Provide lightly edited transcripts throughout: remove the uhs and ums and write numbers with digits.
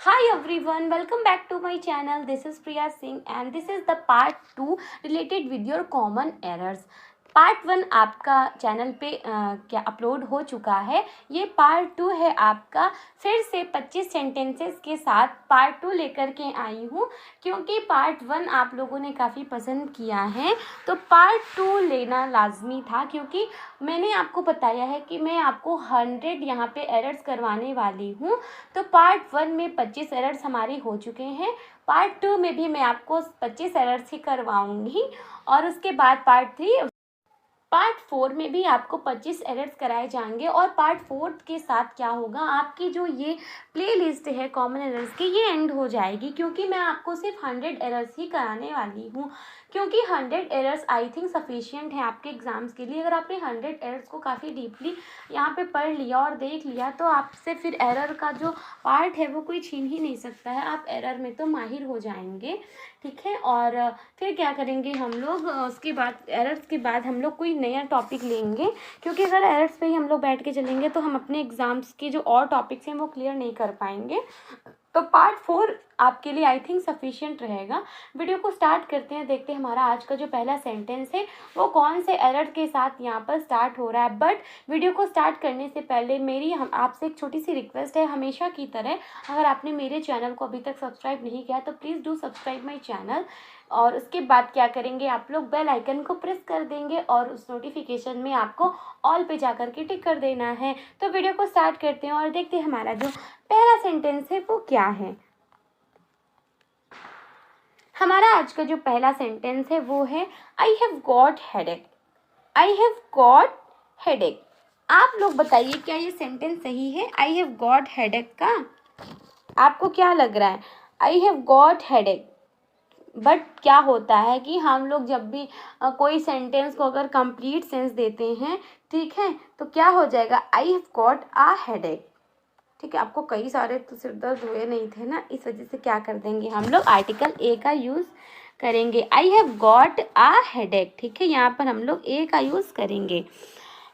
Hi everyone, welcome back to my channel. This is Priya Singh and this is the part 2 related with your common errors. Part 1 आपका channel पे क्या upload हो चुका है। ये part 2 है आपका। फिर से 25 सेंटेंसेस के साथ पार्ट 2 लेकर के आई हूँ, क्योंकि पार्ट 1 आप लोगों ने काफ़ी पसंद किया है, तो पार्ट 2 लेना लाजमी था। क्योंकि मैंने आपको बताया है कि मैं आपको 100 यहाँ पे एरर्स करवाने वाली हूँ। तो पार्ट 1 में 25 एरर्स हमारे हो चुके हैं। पार्ट 2 में भी मैं आपको 25 एरर्स ही करवाऊँगी और उसके बाद पार्ट 4 में भी आपको 25 एरर्स कराए जाएंगे। और पार्ट 4 के साथ क्या होगा, आपकी जो ये प्ले लिस्ट है कॉमन एरर्स की, ये एंड हो जाएगी। क्योंकि मैं आपको सिर्फ 100 एरर्स ही कराने वाली हूँ, क्योंकि 100 एरर्स आई थिंक सफिशिएंट है आपके एग्ज़ाम्स के लिए। अगर आपने 100 एरर्स को काफ़ी डीपली यहाँ पे पढ़ लिया और देख लिया, तो आपसे फिर एरर का जो पार्ट है वो कोई छीन ही नहीं सकता है। आप एरर में तो माहिर हो जाएंगे, ठीक है। और फिर क्या करेंगे हम लोग, उसके बाद एरर्स के बाद हम लोग कोई नया टॉपिक लेंगे। क्योंकि अगर एरर्स पे ही हम लोग बैठ के चलेंगे तो हम अपने एग्ज़ाम्स के जो और टॉपिक्स हैं वो क्लियर नहीं कर पाएंगे। तो पार्ट 4 आपके लिए आई थिंक सफिशिएंट रहेगा। वीडियो को स्टार्ट करते हैं, देखते हैं हमारा आज का जो पहला सेंटेंस है वो कौन से एरर के साथ यहाँ पर स्टार्ट हो रहा है। बट वीडियो को स्टार्ट करने से पहले मेरी आपसे एक छोटी सी रिक्वेस्ट है। हमेशा की तरह, अगर आपने मेरे चैनल को अभी तक सब्सक्राइब नहीं किया तो please do subscribe my channel. और उसके बाद क्या करेंगे, आप लोग बेल आइकन को प्रेस कर देंगे और उस नोटिफिकेशन में आपको ऑल पे जा कर के टिक कर देना है। तो वीडियो को स्टार्ट करते हैं और देखते हैं हमारा जो पहला सेंटेंस है वो क्या है। हमारा आज का जो पहला सेंटेंस है वो है आई have got headache. I have got headache. आप लोग बताइए, क्या ये सेंटेंस सही है आई हैव गॉट हेडेक का? आपको क्या लग रहा है? आई हैव गॉट हेडेक। बट क्या होता है कि हम लोग जब भी कोई सेंटेंस को अगर कंप्लीट सेंस देते हैं, ठीक है, तो क्या हो जाएगा, I have got a headache. ठीक है, आपको कई सारे तो सिर दर्द हुए नहीं थे ना, इस वजह से क्या कर देंगे हम लोग, आर्टिकल ए का यूज़ करेंगे। I have got a headache, ठीक है, यहाँ पर हम लोग ए का यूज़ करेंगे।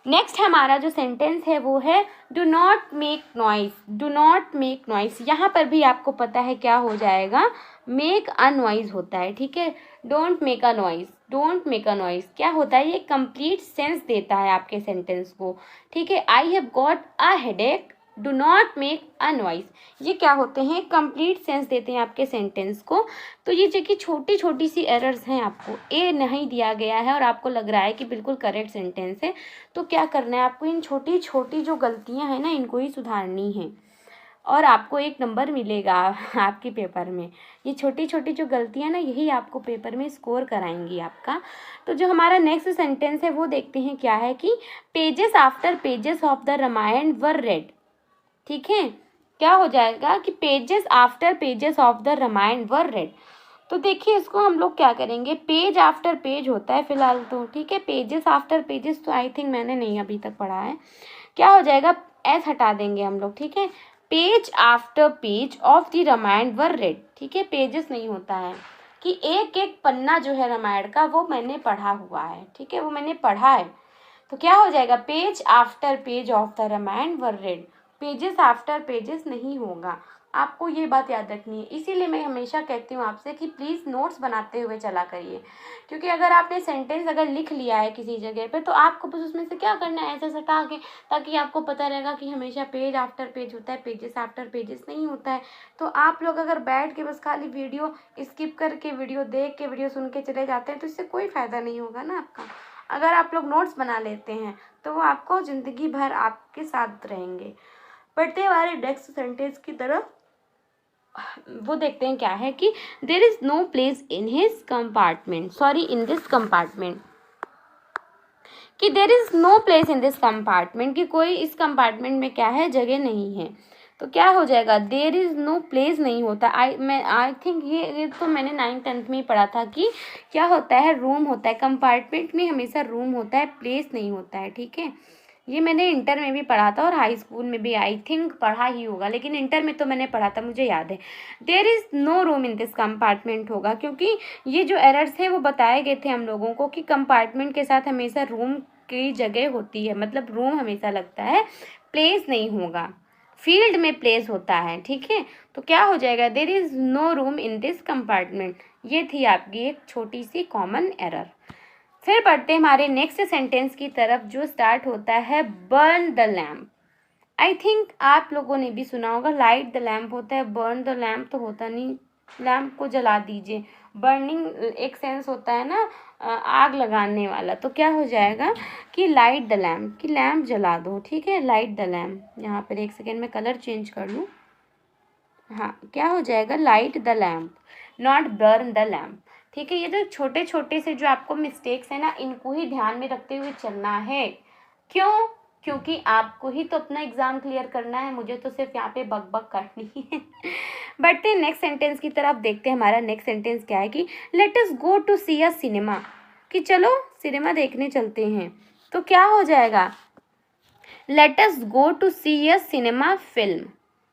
नेक्स्ट हमारा जो सेंटेंस है वो है do not make noise. Do not make noise, यहाँ पर भी आपको पता है क्या हो जाएगा, मेक अ नॉइज होता है, ठीक है। Don't make a noise, don't make a noise क्या होता है, ये कंप्लीट सेंस देता है आपके सेंटेंस को, ठीक है। आई have got a headache, do not make a noise, ये क्या होते हैं, कंप्लीट सेंस देते हैं आपके सेंटेंस को। तो ये जो कि छोटी छोटी सी एरर्स हैं, आपको ए नहीं दिया गया है और आपको लग रहा है कि बिल्कुल करेक्ट सेंटेंस है, तो क्या करना है आपको, इन छोटी छोटी जो गलतियां हैं ना, इनको ही सुधारनी है और आपको 1 नंबर मिलेगा आपके पेपर में। ये छोटी छोटी जो गलतियां ना, यही आपको पेपर में स्कोर कराएंगी आपका। तो जो हमारा नेक्स्ट सेंटेंस है वो देखते हैं क्या है कि pages after pages of the Ramayana were read, ठीक है। क्या हो जाएगा कि pages after pages of the Ramayana were read. तो देखिए, इसको हम लोग क्या करेंगे, पेज आफ्टर पेज होता है फिलहाल तो, ठीक है। पेजेस आफ्टर पेजेस तो आई थिंक मैंने नहीं अभी तक पढ़ा है। क्या हो जाएगा, एस हटा देंगे हम लोग, ठीक है। Page after page of the Ramayana were read, ठीक है। पेजेस नहीं होता है कि एक एक पन्ना जो है रामायण का वो मैंने पढ़ा हुआ है, ठीक है, वो मैंने पढ़ा है। तो क्या हो जाएगा, page after page of the Ramayana were read, pages after pages नहीं होगा। आपको ये बात याद रखनी है। इसीलिए मैं हमेशा कहती हूँ आपसे कि प्लीज़ नोट्स बनाते हुए चला करिए। क्योंकि अगर आपने सेंटेंस अगर लिख लिया है किसी जगह पे, तो आपको बस उसमें से क्या करना है, ऐसे सटा के, ताकि आपको पता रहेगा कि हमेशा पेज आफ्टर पेज होता है, पेजेस आफ्टर पेजेस नहीं होता है। तो आप लोग अगर बैठ के बस खाली वीडियो स्किप करके, वीडियो देख के, वीडियो सुन के चले जाते हैं, तो इससे कोई फ़ायदा नहीं होगा ना आपका। अगर आप लोग नोट्स बना लेते हैं तो वो आपको ज़िंदगी भर आपके साथ रहेंगे। बढ़ते हमारे नेक्स्ट सेंटेंस की तरफ, वो देखते हैं क्या है कि there is no place in his compartment, sorry in this compartment, कि there is no place in this compartment, कि कोई इस कंपार्टमेंट में क्या है, जगह नहीं है। तो क्या हो जाएगा, देर इज नो प्लेस नहीं होता। आई थिंक ये तो मैंने 9th-10th में ही पढ़ा था कि क्या होता है, रूम होता है कंपार्टमेंट में, हमेशा रूम होता है, प्लेस नहीं होता है, ठीक है। ये मैंने इंटर में भी पढ़ा था और हाई स्कूल में भी आई थिंक पढ़ा ही होगा, लेकिन इंटर में तो मैंने पढ़ा था, मुझे याद है। There is no room in this compartment होगा, क्योंकि ये जो एरर्स थे वो बताए गए थे हम लोगों को कि कंपार्टमेंट के साथ हमेशा रूम की जगह होती है, मतलब रूम हमेशा लगता है, प्लेस नहीं होगा। फील्ड में प्लेस होता है, ठीक है। तो क्या हो जाएगा, there is no room in this compartment. ये थी आपकी एक छोटी सी कॉमन एरर। फिर बढ़ते हैं हमारे नेक्स्ट सेंटेंस की तरफ जो स्टार्ट होता है burn the lamp. I think आप लोगों ने भी सुना होगा लाइट द लैम्प होता है, बर्न द लैम्प तो होता नहीं, लैम्प को जला दीजिए। बर्निंग एक सेंस होता है ना, आग लगाने वाला। तो क्या हो जाएगा कि लाइट द लैम्प, कि लैम्प जला दो, ठीक है, लाइट द लैम्प। यहाँ पर एक सेकेंड में कलर चेंज कर लूँ। हाँ, क्या हो जाएगा, light the lamp, not burn the lamp, ठीक है। ये जो छोटे छोटे से जो आपको मिस्टेक्स है ना, इनको ही ध्यान में रखते हुए चलना है। क्यों? क्योंकि आपको ही तो अपना एग्जाम क्लियर करना है, मुझे तो सिर्फ यहाँ पे बक बक करनी है। बढ़ते हैं नेक्स्ट सेंटेंस की तरफ, देखते हैं हमारा नेक्स्ट सेंटेंस क्या है कि let us go to see a cinema, कि चलो सिनेमा देखने चलते हैं। तो क्या हो जाएगा, let us go to see a cinema film,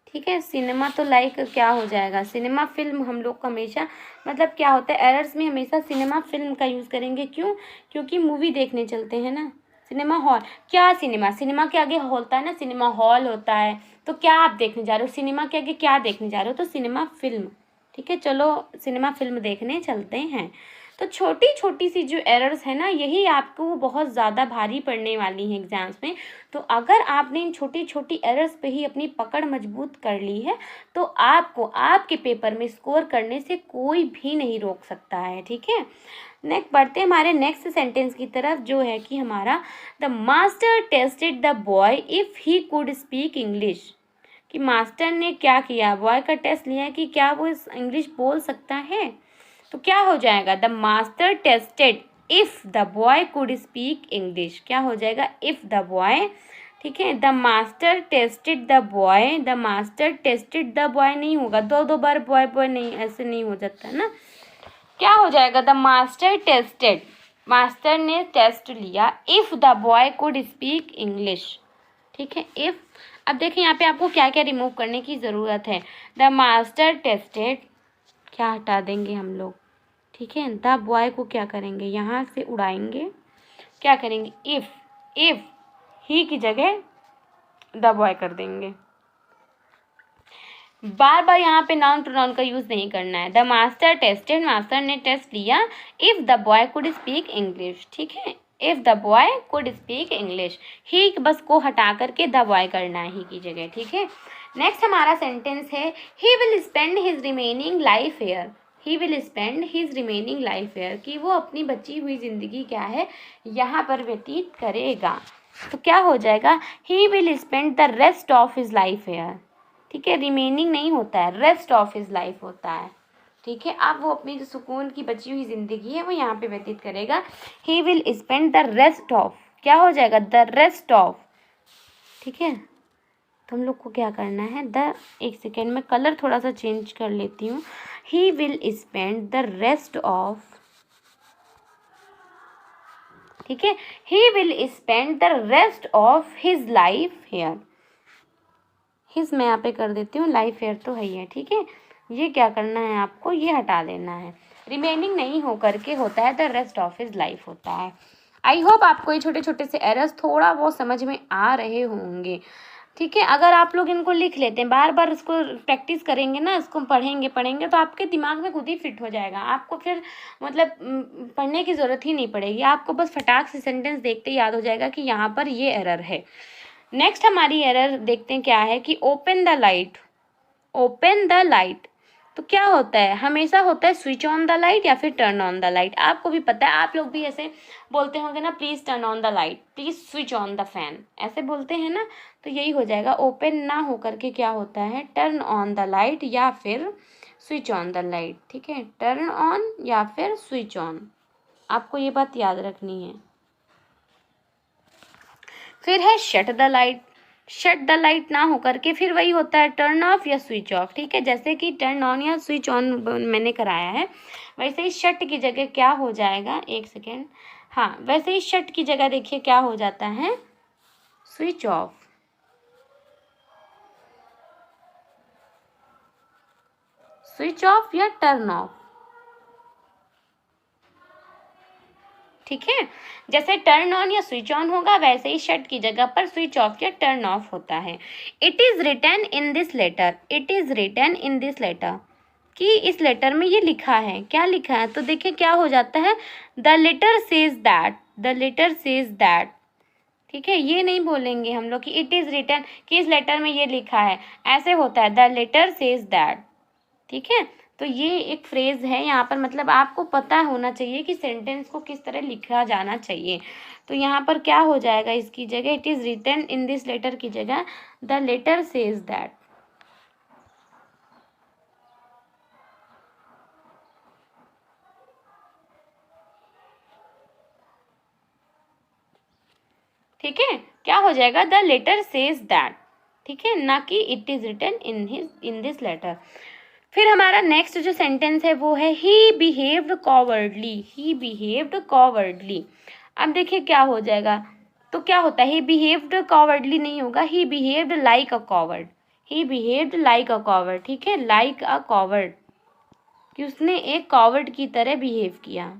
ठीक है। सिनेमा तो लाइक क्या हो जाएगा, सिनेमा फिल्म हम लोग को हमेशा मतलब क्या होता है, एरर्स में हमेशा सिनेमा फिल्म का यूज़ करेंगे। क्यों? क्योंकि मूवी देखने चलते हैं ना, सिनेमा हॉल। क्या सिनेमा, सिनेमा के आगे होता है ना, सिनेमा हॉल होता है। तो क्या आप देखने जा रहे हो, सिनेमा के आगे क्या देखने जा रहे हो, तो सिनेमा फिल्म, ठीक है। चलो सिनेमा फिल्म देखने चलते हैं। तो छोटी छोटी सी जो एरर्स है ना, यही आपको बहुत ज़्यादा भारी पड़ने वाली हैं एग्जाम्स में। तो अगर आपने इन छोटी छोटी एरर्स पे ही अपनी पकड़ मजबूत कर ली है, तो आपको आपके पेपर में स्कोर करने से कोई भी नहीं रोक सकता है, ठीक है। नेक्स्ट बढ़ते हैं हमारे नेक्स्ट सेंटेंस की तरफ, जो है कि हमारा the master tested the boy if he could speak English, कि मास्टर ने क्या किया, बॉय का टेस्ट लिया कि क्या वो इंग्लिश बोल सकता है। तो क्या हो जाएगा, the master tested if the boy could speak English, क्या हो जाएगा, इफ द बॉय, ठीक है। The master tested the boy, the master tested the boy नहीं होगा, दो दो बार बॉय बॉय नहीं, ऐसे नहीं हो जाता ना। क्या हो जाएगा, द मास्टर टेस्टेड, मास्टर ने टेस्ट लिया, if the boy could speak English, ठीक है। इफ, अब देखिए यहाँ पे आपको क्या क्या रिमूव करने की ज़रूरत है। द मास्टर टेस्टेड, क्या हटा देंगे हम लोग, ठीक है। द बॉय को क्या करेंगे, यहाँ से उड़ाएंगे, क्या करेंगे, इफ ही की जगह द बॉय कर देंगे। बार बार यहाँ पे नाउन प्रोनाउन का यूज़ नहीं करना है। द मास्टर टेस्टेड, मास्टर ने टेस्ट लिया, if the boy could speak English, ठीक है। If the boy could speak English, he बस को हटा करके द बॉय करना है ही की जगह, ठीक है। नेक्स्ट हमारा सेंटेंस है he will spend his remaining life hair, he will spend his remaining life hair, कि वो अपनी बची हुई ज़िंदगी क्या है, यहाँ पर व्यतीत करेगा। तो क्या हो जाएगा, he will spend the rest of his life hair, ठीक है। रिमेनिंग नहीं होता है, रेस्ट ऑफ हिज लाइफ होता है, ठीक है। अब वो अपनी जो सुकून की बची हुई ज़िंदगी है वो यहाँ पे व्यतीत करेगा। He will spend the rest of, क्या हो जाएगा, द रेस्ट ऑफ, ठीक है। तो हम लोग को क्या करना है, द, एक सेकेंड में कलर थोड़ा सा चेंज कर लेती हूँ। He will spend the rest of, ठीक है, he will spend the rest of his life hair, his मैं यहाँ पे कर देती हूँ, लाइफ हेयर तो है ही है, ठीक है। ये क्या करना है आपको, ये हटा देना है, रिमेनिंग नहीं हो करके होता है the rest of his life होता है। आई होप आपको ये छोटे छोटे से एरर्स थोड़ा बहुत समझ में आ रहे होंगे, ठीक है। अगर आप लोग इनको लिख लेते हैं, बार बार इसको प्रैक्टिस करेंगे ना, इसको पढ़ेंगे तो आपके दिमाग में खुद ही फिट हो जाएगा। आपको फिर मतलब पढ़ने की ज़रूरत ही नहीं पड़ेगी, आपको बस फटाक से सेंटेंस देखते ही याद हो जाएगा कि यहाँ पर ये एरर है। नेक्स्ट हमारी एरर देखते हैं क्या है कि open the light, open the light, तो क्या होता है, हमेशा होता है स्विच ऑन द लाइट या फिर टर्न ऑन द लाइट। आपको भी पता है, आप लोग भी ऐसे बोलते होंगे ना, please turn on the light, please switch on the fan, ऐसे बोलते हैं ना। तो यही हो जाएगा, ओपन ना हो करके क्या होता है, टर्न ऑन द लाइट या फिर स्विच ऑन द लाइट, ठीक है। टर्न ऑन या फिर स्विच ऑन, आपको ये बात याद रखनी है। फिर है shut the light, shut the light ना होकर के फिर वही होता है टर्न ऑफ या स्विच ऑफ, ठीक है। जैसे कि टर्न ऑन या स्विच ऑन मैंने कराया है, वैसे ही शट की जगह क्या हो जाएगा, एक सेकेंड, हाँ, वैसे ही शट की जगह देखिए क्या हो जाता है, स्विच ऑफ, स्विच ऑफ या टर्न ऑफ, ठीक है, जैसे टर्न ऑन या स्विच ऑन होगा वैसे ही शट की जगह पर स्विच ऑफ या टर्न ऑफ होता है। It is written in this letter, it is written in this letter, कि इस लेटर में ये लिखा है, क्या लिखा है, तो देखिए क्या हो जाता है, the letter says that, the letter says that, ठीक है, ये नहीं बोलेंगे हम लोग कि इट इज़ रिटन कि इस लेटर में ये लिखा है, ऐसे होता है द लेटर सेज दैट, ठीक है। तो ये एक फ्रेज है यहाँ पर, मतलब आपको पता होना चाहिए कि सेंटेंस को किस तरह लिखा जाना चाहिए। तो यहाँ पर क्या हो जाएगा, इसकी जगह it is written in this letter की जगह द लेटर सेज दैट। ठीक है, क्या हो जाएगा, द लेटर सेज दैट, ठीक है, ना कि it is written in this letter. फिर हमारा नेक्स्ट जो सेंटेंस है वो है he behaved cowardly, he behaved cowardly. अब देखिए क्या हो जाएगा, तो क्या होता है, ही बिहेव्ड कॉवर्डली नहीं होगा, he behaved like a coward, he behaved like a coward, ठीक है, लाइक अ कॉवर्ड, कि उसने एक कॉवर्ड की तरह बिहेव किया,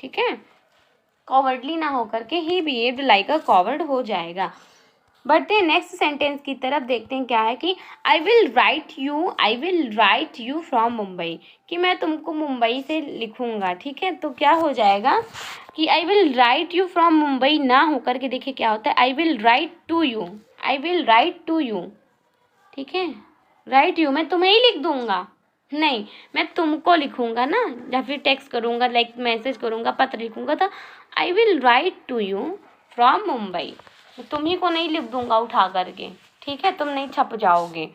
ठीक है, कॉवर्डली ना होकर के ही बिहेव्ड लाइक अ कॉवर्ड हो जाएगा। बढ़ते हैं नेक्स्ट सेंटेंस की तरफ, देखते हैं क्या है कि I will write you from Mumbai, कि मैं तुमको मुंबई से लिखूंगा, ठीक है। तो क्या हो जाएगा कि I will write you from Mumbai ना होकर के देखिए क्या होता है, I will write to you, I will write to you, ठीक है, राइट यू मैं तुम्हें ही लिख दूंगा, नहीं मैं तुमको लिखूंगा ना, या फिर टेक्स्ट करूंगा, लाइक मैसेज करूंगा, पत्र लिखूंगा, तो I will write to you from Mumbai, तुम ही को नहीं लिख दूंगा उठा करके, ठीक है, तुम नहीं छप जाओगे।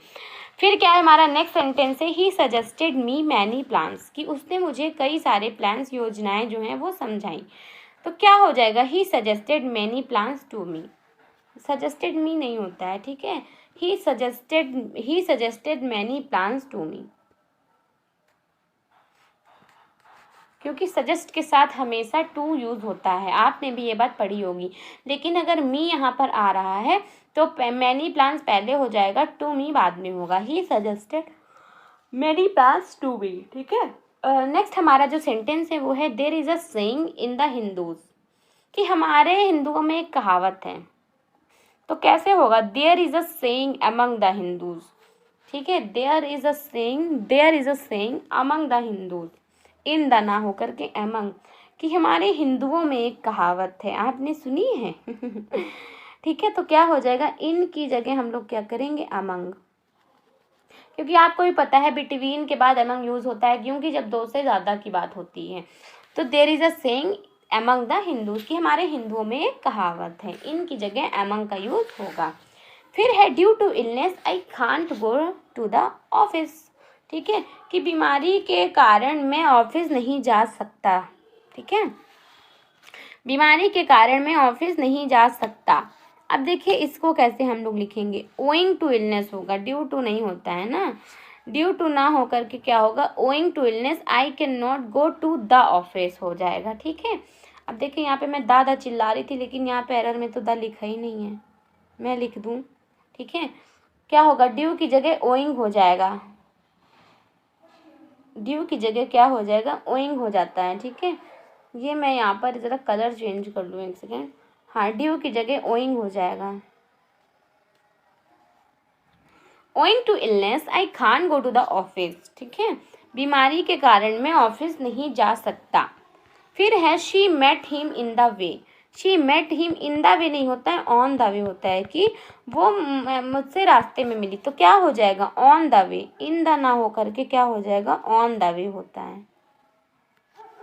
फिर क्या है हमारा नेक्स्ट सेंटेंस है he suggested me many plans, कि उसने मुझे कई सारे प्लान्स, योजनाएं जो हैं वो समझाई। तो क्या हो जाएगा, he suggested many plans to me, suggested me नहीं होता है, ठीक है, he suggested many plans to me, क्योंकि सजेस्ट के साथ हमेशा टू यूज़ होता है, आपने भी ये बात पढ़ी होगी। लेकिन अगर मी यहाँ पर आ रहा है तो मैनी प्लान्स पहले हो जाएगा, टू मी बाद में होगा, he suggested many plans to me, ठीक है। नेक्स्ट हमारा जो सेंटेंस है वो है there is a saying in the Hindus, कि हमारे हिंदुओं में एक कहावत है। तो कैसे होगा, there is a saying among the Hindus, ठीक है, there is a saying among the Hindus, in the ना होकर के अमंग, कि हमारे हिंदुओं में एक कहावत है, आपने सुनी है ठीक है। तो क्या हो जाएगा, इन की जगह हम लोग क्या करेंगे, अमंग, क्योंकि आपको भी पता है बिटवीन के बाद अमंग यूज़ होता है, क्योंकि जब दो से ज़्यादा की बात होती है। तो there is a saying among the Hindus, कि हमारे हिंदुओं में एक कहावत है, इन की जगह अमंग का यूज़ होगा। फिर है due to illness I can't go to the office, ठीक है, कि बीमारी के कारण मैं ऑफिस नहीं जा सकता, ठीक है, बीमारी के कारण मैं ऑफिस नहीं जा सकता। अब देखिए इसको कैसे हम लोग लिखेंगे, ओइंग टू इलनेस होगा, ड्यू टू नहीं होता है ना, ड्यू टू ना होकर के क्या होगा, owing to illness I can not go to the office हो जाएगा, ठीक है। अब देखिए यहाँ पे मैं दादा चिल्ला रही थी, लेकिन यहाँ पे एरर में तो द लिखा ही नहीं है, मैं लिख दूँ, ठीक है, क्या होगा, ड्यू की जगह ओइंग हो जाएगा, ड्यू की जगह क्या हो जाएगा, ओइंग हो जाता है, ठीक है। ये मैं यहाँ पर ज़रा कलर चेंज कर लूँ, एक सेकेंड, हाँ, ड्यू की जगह ओइंग हो जाएगा, owing to illness I can't go to the office, ठीक है, बीमारी के कारण मैं ऑफिस नहीं जा सकता। फिर है she met him in the way, she met him in the way नहीं होता है, ऑन द वे होता है, कि वो मुझसे रास्ते में मिली, तो क्या हो जाएगा, on the way, in the ना हो करके क्या हो जाएगा, ऑन द वे होता है,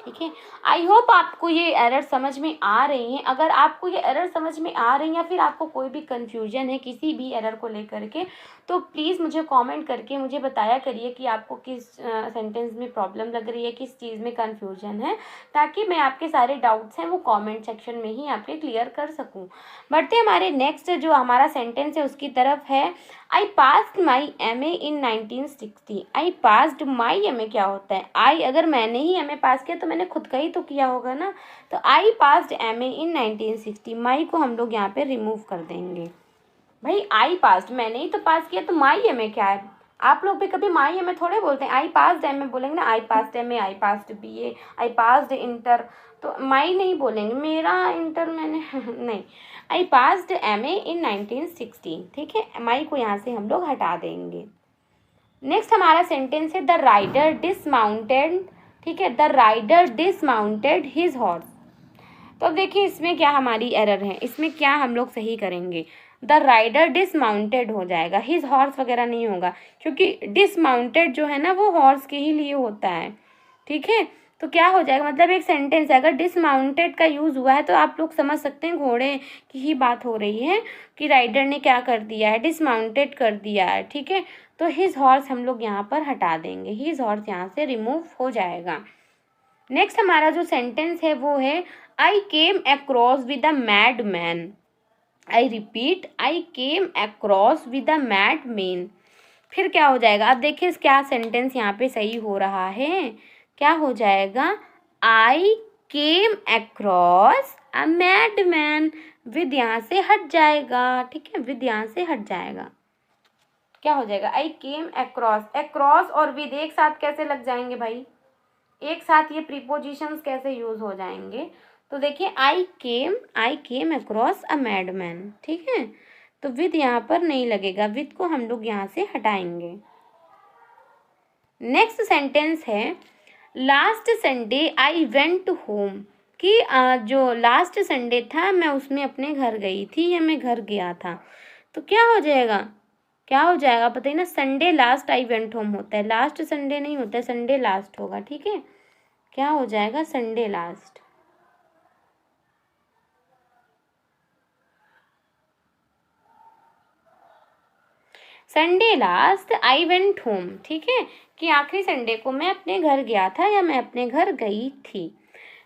ठीक है। आई होप आपको ये एरर समझ में आ रही हैं। अगर आपको ये एरर समझ में आ रही हैं या फिर आपको कोई भी कन्फ्यूजन है किसी भी एरर को लेकर के, तो प्लीज़ मुझे कमेंट करके मुझे बताया करिए कि आपको किस सेंटेंस में प्रॉब्लम लग रही है, किस चीज़ में कन्फ्यूजन है, ताकि मैं आपके सारे डाउट्स हैं वो कमेंट सेक्शन में ही आपके क्लियर कर सकूँ। बढ़ते हमारे नेक्स्ट जो हमारा सेंटेंस है उसकी तरफ है, I passed my MA in 1960, I passed my MA क्या होता है, आई अगर मैंने ही MA पास किया तो मैंने खुद का ही तो किया होगा ना, तो आई पास्ड MA इन 1960, माई को हम लोग यहाँ पे रिमूव कर देंगे। भाई आई पास्ड मैंने ही तो पास किया, तो माई MA क्या है, आप लोग भी कभी माई में थोड़े बोलते हैं, आई पास्ड एम ए बोलेंगे ना, I passed M A, I passed BA, I passed inter, तो माई नहीं बोलेंगे, मेरा इंटर मैंने नहीं, आई पास्ड MA इन 1916, ठीक है, माई को यहाँ से हम लोग हटा देंगे। नेक्स्ट हमारा सेंटेंस है द राइडर डिसमाउंटेड, ठीक है, the rider dismounted his horse. तो अब देखिए इसमें क्या हमारी एरर है, इसमें क्या हम लोग सही करेंगे, द राइडर डिसमाउंटेड हो जाएगा, हिज हॉर्स वगैरह नहीं होगा, क्योंकि डिसमाउंटेड जो है ना वो हॉर्स के ही लिए होता है, ठीक है। तो क्या हो जाएगा, मतलब एक सेंटेंस है, अगर डिसमाउंटेड का यूज़ हुआ है तो आप लोग समझ सकते हैं घोड़े की ही बात हो रही है कि राइडर ने क्या कर दिया है, डिसमाउंटेड कर दिया है, ठीक है। तो हिज हॉर्स हम लोग यहाँ पर हटा देंगे, हिज हॉर्स यहाँ से रिमूव हो जाएगा। नेक्स्ट हमारा जो सेंटेंस है वो है I came across with a mad man, I repeat, I came across with a mad man. फिर क्या हो जाएगा, अब देखिए क्या सेंटेंस यहाँ पे सही हो रहा है, क्या हो जाएगा, I came across a mad man, with यहाँ से हट जाएगा, ठीक है, विद यहाँ से हट जाएगा, क्या हो जाएगा, आई केम अक्रॉस, अक्रॉस और विद एक साथ कैसे लग जाएंगे भाई, एक साथ ये प्रीपोजिशंस कैसे यूज हो जाएंगे, तो देखिए आई केम अक्रॉस अ मैडमैन, ठीक है, तो विद यहाँ पर नहीं लगेगा, विद को हम लोग यहाँ से हटाएंगे। नेक्स्ट सेंटेंस है last Sunday I went home, कि जो लास्ट संडे था मैं उसमें अपने घर गई थी या मैं घर गया था, तो क्या हो जाएगा, क्या हो जाएगा बताइए ना, Sunday last I went home होता है, लास्ट संडे नहीं होता है, संडे लास्ट होगा, ठीक है, क्या हो जाएगा, Sunday last. Sunday last I went home, ठीक है, कि आखिरी संडे को मैं अपने घर गया था या मैं अपने घर गई थी।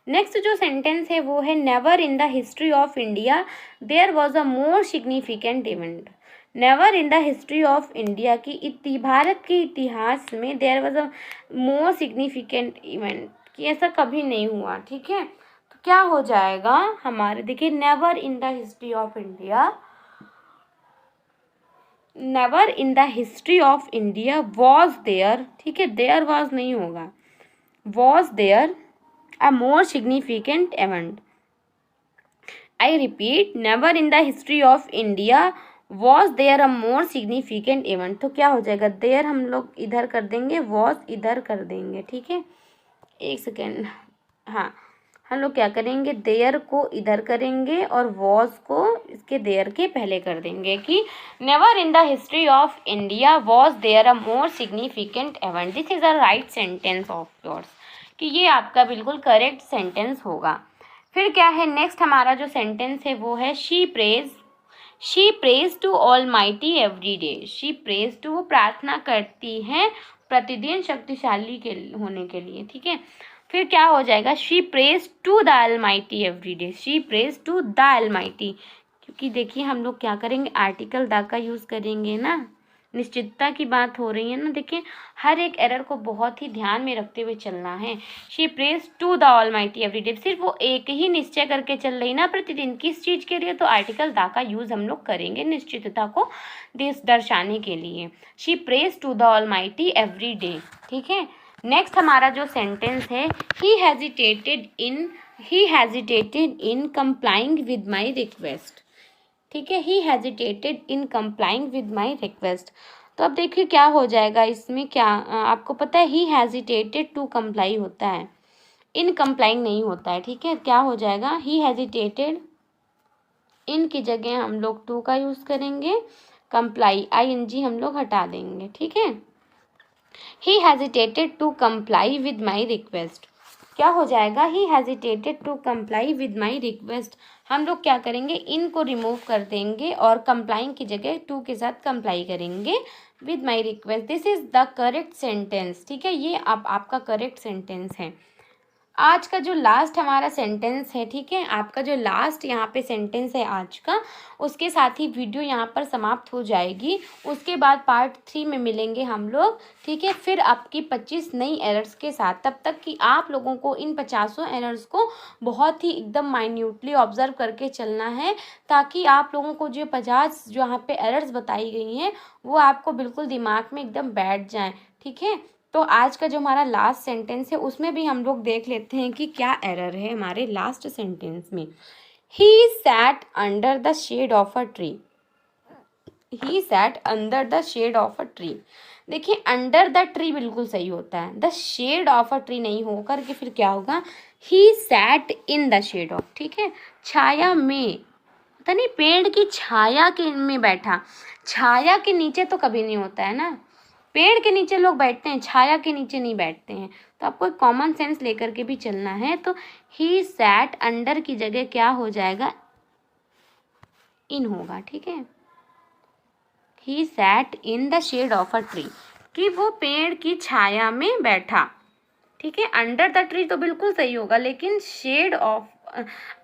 नेक्स्ट जो सेंटेंस है वो है never in the history of India there was a more significant event, never in the history of India की भारत के इतिहास में there was a more significant event, कि ऐसा कभी नहीं हुआ, ठीक है। तो क्या हो जाएगा हमारे, देखिए never in the history of India, never in the history of India was there, ठीक है, देयर वॉज नहीं होगा, was there a more significant event, I repeat, never in the history of India was there a more significant event. तो क्या हो जाएगा, there हम लोग इधर कर देंगे, वॉज इधर कर देंगे, ठीक है, एक सेकेंड, हाँ, हम लोग क्या करेंगे, देयर को इधर करेंगे और वॉज को इसके देयर के पहले कर देंगे, कि never in the history of India was there a more significant event, this is a right sentence of yours, कि ये आपका बिल्कुल करेक्ट सेंटेंस होगा। फिर क्या है, नेक्स्ट हमारा जो सेंटेंस है वो है she prays to almighty every day, she prays to, वो प्रार्थना करती हैं प्रतिदिन शक्तिशाली के होने के लिए, ठीक है। फिर क्या हो जाएगा, she prays to the almighty every day, she prays to the almighty, क्योंकि देखिए हम लोग क्या करेंगे, आर्टिकल द का यूज़ करेंगे ना, निश्चितता की बात हो रही है ना, देखिए हर एक एरर को बहुत ही ध्यान में रखते हुए चलना है। She prays to the almighty every day, सिर्फ वो एक ही निश्चय करके चल रही ना प्रतिदिन, किस चीज़ के लिए, तो आर्टिकल दा का यूज़ हम लोग करेंगे निश्चितता को दर्शाने के लिए, she prays to the almighty every day, ठीक है। नेक्स्ट हमारा जो सेंटेंस है he hesitated in complying with my request, ठीक है, he hesitated in complying with my request. तो अब देखिए क्या हो जाएगा इसमें, क्या आपको पता है ही हेजिटेटेड टू कंप्लाई होता है, इन कंप्लाइंग नहीं होता है, ठीक है, क्या हो जाएगा, ही हेजिटेटेड, इन की जगह हम लोग टू का यूज़ करेंगे, कंप्लाई ING हम लोग हटा देंगे, ठीक है, he hesitated to comply with my request, क्या हो जाएगा, he hesitated to comply with my request, हम लोग क्या करेंगे, इन को रिमूव कर देंगे और कंप्लाइंग की जगह टू के साथ कंप्लाई करेंगे with my request, this is the correct sentence, ठीक है, ये आपका करेक्ट सेंटेंस है। आज का जो लास्ट हमारा सेंटेंस है, ठीक है, आपका जो लास्ट यहाँ पे सेंटेंस है आज का, उसके साथ ही वीडियो यहाँ पर समाप्त हो जाएगी। उसके बाद पार्ट 3 में मिलेंगे हम लोग, ठीक है, फिर आपकी 25 नई एरर्स के साथ। तब तक कि आप लोगों को इन 50 एरर्स को बहुत ही एकदम माइन्यूटली ऑब्जर्व करके चलना है, ताकि आप लोगों को जो 50 जो यहाँ पे एरर्स बताई गई हैं वो आपको बिल्कुल दिमाग में एकदम बैठ जाएँ, ठीक है। तो आज का जो हमारा लास्ट सेंटेंस है उसमें भी हम लोग देख लेते हैं कि क्या एरर है हमारे लास्ट सेंटेंस में। He sat under the shade of a tree. He sat under the shade of a tree. देखिए, अंडर द ट्री बिल्कुल सही होता है, the shade of a tree नहीं होकर के फिर क्या होगा, he sat in the shade of, ठीक है, छाया में, पता नहीं, पेड़ की छाया के में बैठा। छाया के नीचे तो कभी नहीं होता है ना, पेड़ के नीचे लोग बैठते हैं, छाया के नीचे नहीं बैठते हैं। तो आपको एक कॉमन सेंस लेकर के भी चलना है। तो ही सैट अंडर की जगह क्या हो जाएगा, इन होगा, ठीक है। He sat in the shade of a tree, कि वो पेड़ की छाया में बैठा, ठीक है। अंडर द ट्री तो बिल्कुल सही होगा, लेकिन shade of,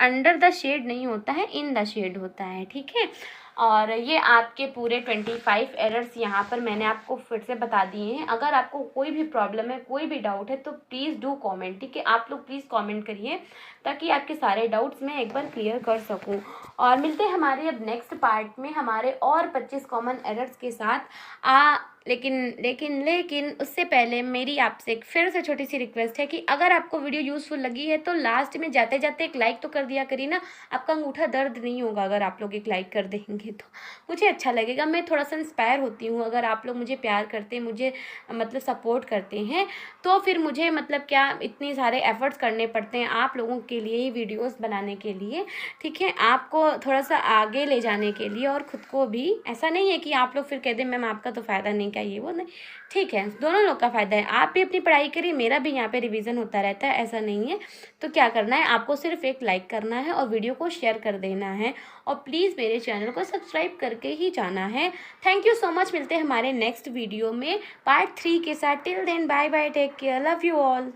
under the shade नहीं होता है, इन द शेड होता है, ठीक है। और ये आपके पूरे 25 एरर्स यहाँ पर मैंने आपको फिर से बता दिए हैं। अगर आपको कोई भी प्रॉब्लम है, कोई भी डाउट है, तो प्लीज़ डू कमेंट, ठीक है। आप लोग प्लीज़ कमेंट करिए, ताकि आपके सारे डाउट्स मैं एक बार क्लियर कर सकूँ। और मिलते हैं हमारे अब नेक्स्ट पार्ट में हमारे और 25 कॉमन एरर्स के साथ। लेकिन उससे पहले मेरी आपसे एक फिर से छोटी सी रिक्वेस्ट है कि अगर आपको वीडियो यूज़फुल लगी है तो लास्ट में जाते जाते एक लाइक तो कर दिया करिए ना। आपका अंगूठा दर्द नहीं होगा अगर आप लोग एक लाइक कर देंगे तो मुझे अच्छा लगेगा। मैं थोड़ा सा इंस्पायर होती हूँ, अगर आप लोग मुझे प्यार करते हैं, मुझे मतलब सपोर्ट करते हैं, तो फिर मुझे मतलब क्या इतने सारे एफर्ट्स करने पड़ते हैं आप लोगों के लिए ही वीडियोस बनाने के लिए, ठीक है, आपको थोड़ा सा आगे ले जाने के लिए और ख़ुद को भी। ऐसा नहीं है कि आप लोग फिर कह दें मैम आपका तो फ़ायदा नहीं, क्या ये वो नहीं, ठीक है, दोनों लोग का फ़ायदा है। आप भी अपनी पढ़ाई करिए, मेरा भी यहाँ पे रिवीजन होता रहता है, ऐसा नहीं है। तो क्या करना है, आपको सिर्फ एक लाइक करना है और वीडियो को शेयर कर देना है, और प्लीज़ मेरे चैनल को सब्सक्राइब करके ही जाना है। Thank you so much. मिलते हैं हमारे नेक्स्ट वीडियो में पार्ट 3 के साथ। Till then bye bye, take care, love you all.